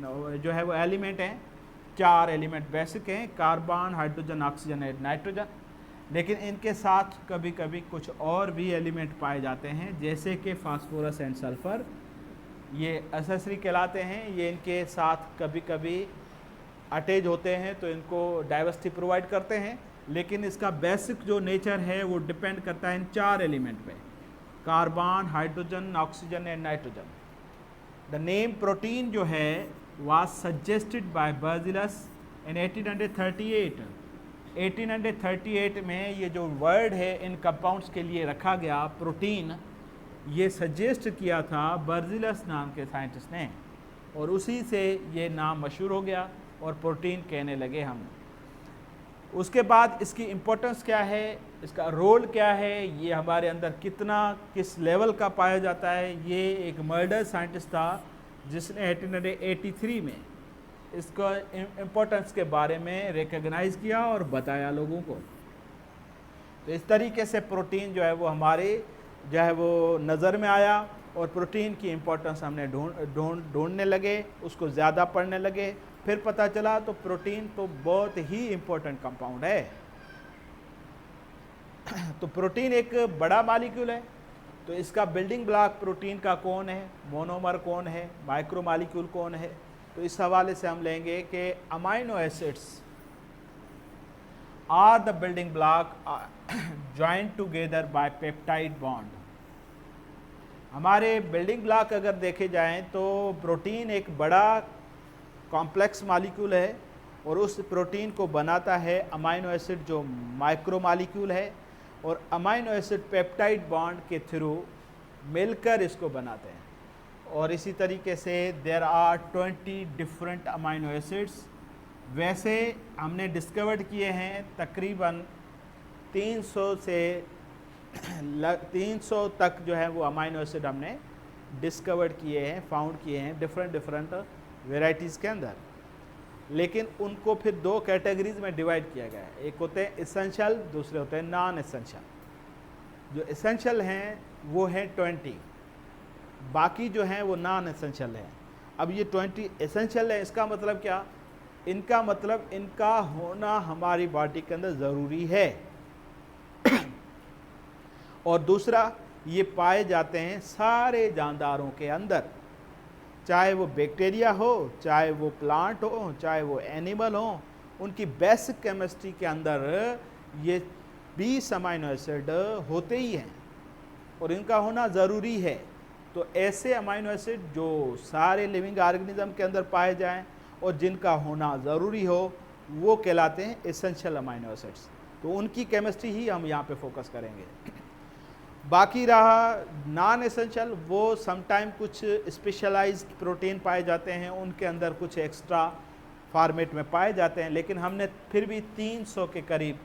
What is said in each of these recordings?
जो है वो एलिमेंट हैं, 4 एलिमेंट बेसिक हैं, carbon, hydrogen, oxygen and nitrogen. लेकिन इनके साथ कभी कभी कुछ और भी एलिमेंट पाए जाते हैं, जैसे कि फास्फोरस एंड सल्फर, ये एसेसरी कहलाते हैं। ये इनके साथ कभी कभी अटैच होते हैं तो इनको डाइवर्सिटी प्रोवाइड करते हैं, लेकिन इसका बेसिक जो नेचर है वो डिपेंड करता है इन 4 एलिमेंट पे, carbon, hydrogen, oxygen and nitrogen. The name protein जो है वाज सजेस्टेड बाय बर्ज़िलस इन 1838। 1838 में ये जो वर्ड है इन कंपाउंड्स के लिए रखा गया प्रोटीन, ये सजेस्ट किया था बर्ज़िलस नाम के साइंटिस्ट ने, और उसी से ये नाम मशहूर हो गया और प्रोटीन कहने लगे हम। उसके बाद इसकी इम्पोर्टेंस क्या है, इसका रोल क्या है, ये हमारे अंदर कितना किस लेवल का पाया जाता है, ये एक मर्डर साइंटिस्ट था जिसने 1883 में इसका इम्पोर्टेंस के बारे में रिकग्नाइज़ किया और बताया लोगों को। तो इस तरीके से प्रोटीन जो है वो हमारे जो है वो नज़र में आया और प्रोटीन की इम्पोर्टेंस हमने ढूंढने लगे, उसको ज़्यादा पढ़ने लगे। फिर पता चला तो प्रोटीन तो बहुत ही इम्पोर्टेंट कंपाउंड है। तो प्रोटीन एक बड़ा मॉलिक्यूल है, तो इसका बिल्डिंग ब्लॉक प्रोटीन का कौन है, मोनोमर कौन है, माइक्रो मॉलिक्यूल कौन है। तो इस हवाले से हम लेंगे कि amino acids are the building block joint together by peptide bond. हमारे बिल्डिंग ब्लॉक अगर देखे जाएं तो प्रोटीन एक बड़ा कॉम्प्लेक्स मॉलिक्यूल है और उस प्रोटीन को बनाता है अमाइनो एसिड जो माइक्रो मॉलिक्यूल है, और अमाइनो एसिड पेप्टाइड बॉन्ड के थ्रू मिलकर इसको बनाते हैं। और इसी तरीके से there are 20 different amino acids. वैसे हमने डिस्कवर्ड किए हैं तकरीबन 300 तक जो है वो अमाइनो एसिड हमने डिस्कवर्ड किए हैं, फाउंड किए हैं डिफरेंट वेराइटीज़ के अंदर। लेकिन उनको फिर 2 कैटेगरीज में डिवाइड किया गया है, एक होते हैं इसेंशियल, दूसरे होते हैं नॉन इसेंशियल। जो इसेंशियल हैं वो हैं 20, बाकी जो हैं वो नॉन इसेंशियल हैं। अब ये 20 इसेंशियल है, इसका मतलब क्या, इनका मतलब इनका होना हमारी बॉडी के अंदर ज़रूरी है। और दूसरा, ये पाए जाते हैं सारे जानदारों के अंदर, चाहे वो बैक्टीरिया हो, चाहे वो प्लांट हो, चाहे वो एनिमल हो, उनकी बेसिक केमिस्ट्री के अंदर ये 20 अमाइनो एसिड होते ही हैं और इनका होना ज़रूरी है। तो ऐसे अमाइनो एसिड जो सारे लिविंग ऑर्गेनिज्म के अंदर पाए जाएं और जिनका होना ज़रूरी हो, वो कहलाते हैं एसेंशियल अमाइनो एसिड्स। तो उनकी केमिस्ट्री ही हम यहाँ पे फोकस करेंगे। बाकी रहा नॉन एसेंशियल, वो समटाइम कुछ स्पेशलाइज्ड प्रोटीन पाए जाते हैं, उनके अंदर कुछ एक्स्ट्रा फॉर्मेट में पाए जाते हैं, लेकिन हमने फिर भी 300 के करीब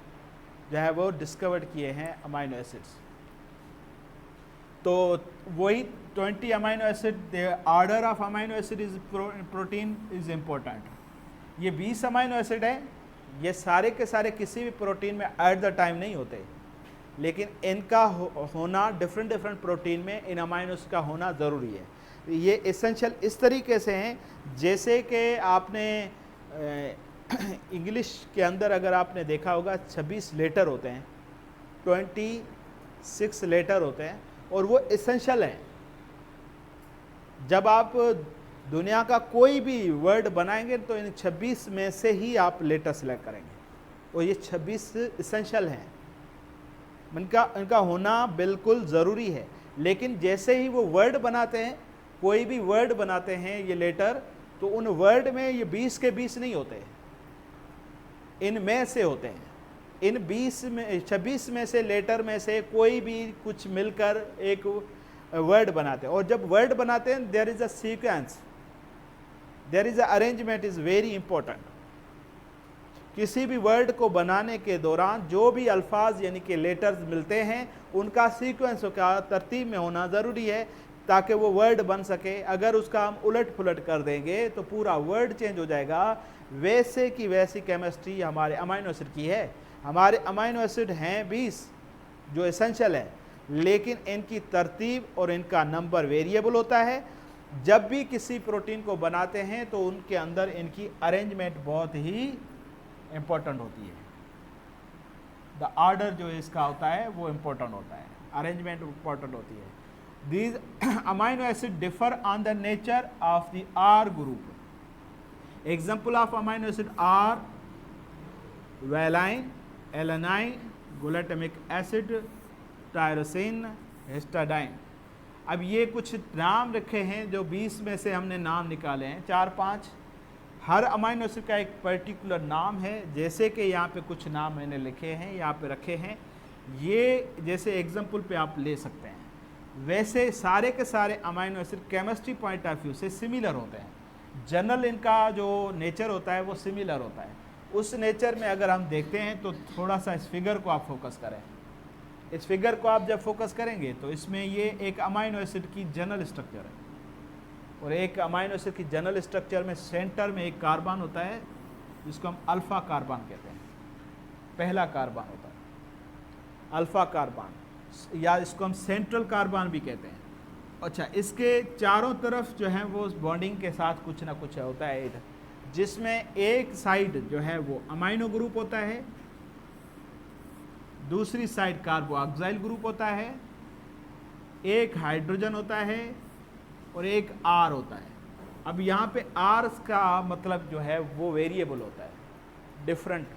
जो है वो डिस्कवर्ड किए हैं अमाइनो एसिड्स। तो वही 20 amino acid, the order of amino acid is protein is important. ये 20 अमाइनो एसिड है, ये सारे के सारे किसी भी प्रोटीन में एट द टाइम नहीं होते, लेकिन इनका होना डिफरेंट प्रोटीन में इन अमाइनो एसिड का होना ज़रूरी है। ये एसेंशियल इस तरीके से हैं जैसे कि आपने इंग्लिश के अंदर अगर आपने देखा होगा 26 लेटर होते हैं, 26 लेटर होते हैं और वो एसेंशियल हैं। जब आप दुनिया का कोई भी वर्ड बनाएंगे तो इन 26 में से ही आप लेटर सेलेक्ट करेंगे और ये 26 एसेंशियल हैं, इनका होना बिल्कुल ज़रूरी है। लेकिन जैसे ही वो वर्ड बनाते हैं, कोई भी वर्ड बनाते हैं ये लेटर, तो उन वर्ड में ये 20 के 20 नहीं होते, इनमें से होते हैं। इन 26 में से लेटर में से कोई भी कुछ मिलकर एक वर्ड बनाते हैं। और जब वर्ड बनाते हैं there is a sequence, there is an arrangement is very important. किसी भी वर्ड को बनाने के दौरान जो भी अल्फाज यानी कि लेटर्स मिलते हैं उनका सीक्वेंस का तरतीब में होना ज़रूरी है ताकि वो वर्ड बन सके। अगर उसका हम उलट पुलट कर देंगे तो पूरा वर्ड चेंज हो जाएगा। वैसे की वैसी केमिस्ट्री हमारे अमाइनो एसिड की है। हमारे अमाइनो एसिड हैं 20 जो एसेंशियल है, लेकिन इनकी तरतीब और इनका नंबर वेरिएबल होता है। जब भी किसी प्रोटीन को बनाते हैं तो उनके अंदर इनकी अरेंजमेंट बहुत ही इम्पोर्टेंट होती है। द ऑर्डर जो इसका होता है वो इम्पोर्टेंट होता है, अरेंजमेंट इम्पोर्टेंट होती है। These amino acid differ on the nature of the R group. Example of amino acid are valine, alanine, glutamic acid, tyrosine, histidine. अब ये कुछ नाम रखे हैं, जो 20 में से हमने नाम निकाले हैं, 4-5। हर अमाइनो एसिड का एक पर्टिकुलर नाम है, जैसे कि यहाँ पे कुछ नाम मैंने लिखे हैं, यहाँ पे रखे हैं। ये जैसे एग्जाम्पल पे आप ले सकते हैं। वैसे सारे के सारे amino acid chemistry point of view से सिमिलर होते हैं। जनरल इनका जो नेचर होता है वो सिमिलर होता है। उस नेचर में अगर हम देखते हैं तो थोड़ा सा इस फिगर को आप फोकस करें। इस फिगर को आप जब फोकस करेंगे तो इसमें ये एक अमाइनो एसिड की जनरल स्ट्रक्चर है, और एक अमाइनो एसिड की जनरल स्ट्रक्चर में सेंटर में एक कार्बन होता है जिसको हम अल्फा कार्बन कहते हैं। पहला कार्बन होता है अल्फा कार्बन, या इसको हम सेंट्रल कार्बन भी कहते हैं। अच्छा, इसके चारों तरफ जो है वो बॉन्डिंग के साथ कुछ ना कुछ होता है, जिसमें एक साइड जो है वो अमाइनो ग्रुप होता है, दूसरी साइड कार्बोक्सिल ग्रुप होता है, एक हाइड्रोजन होता है और एक आर होता है। अब यहाँ पे आर का मतलब जो है वो वेरिएबल होता है, डिफरेंट।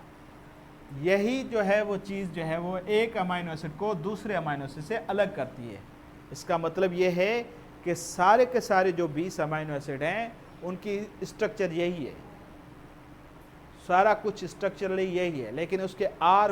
यही जो है वो चीज़ जो है वो एक अमाइनो एसिड को दूसरे अमाइनो एसिड से अलग करती है। इसका मतलब ये है कि सारे के सारे जो 20 अमाइनो एसिड हैं उनकी स्ट्रक्चर यही है, सारा कुछ स्ट्रक्चरली यही है, लेकिन उसके आर